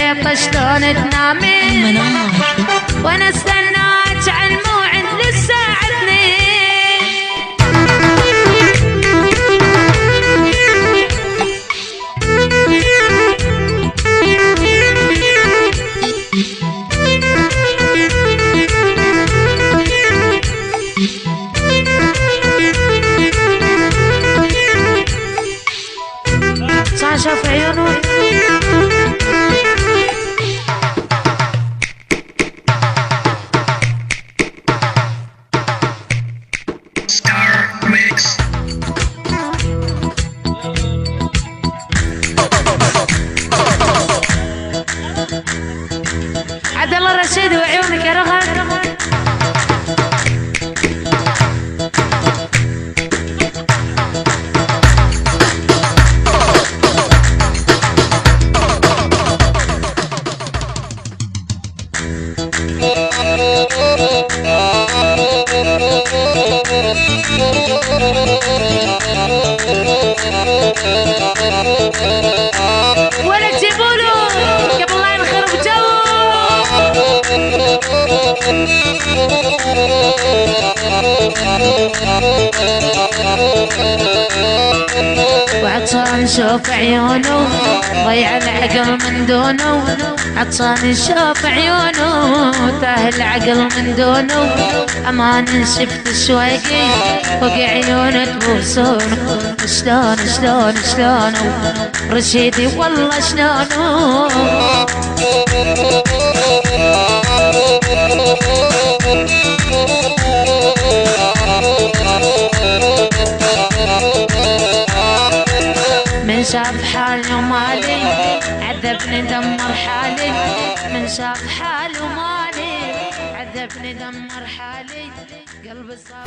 الحيطة شلون تنامين وانا استناك على الموعد للساعة 2. صار شاف عيونه عبد الله الرشيد وعيونك يا رغد. ولا تجيبوله قبل لا ينخرب جو. وعطشان نشوف عيونه ضيع العقل من دونه. عطشان نشوف عيونه تاه العقل من دونه. امان شفت الشويقي فوق عيونه تبوسونه. شلون شلون شلونه رشيدي والله شلونه. من شاف حالي ومالي عذبني دمر حالي. من شاف حالي ومالي عذبني دمر حالي. قلبي صار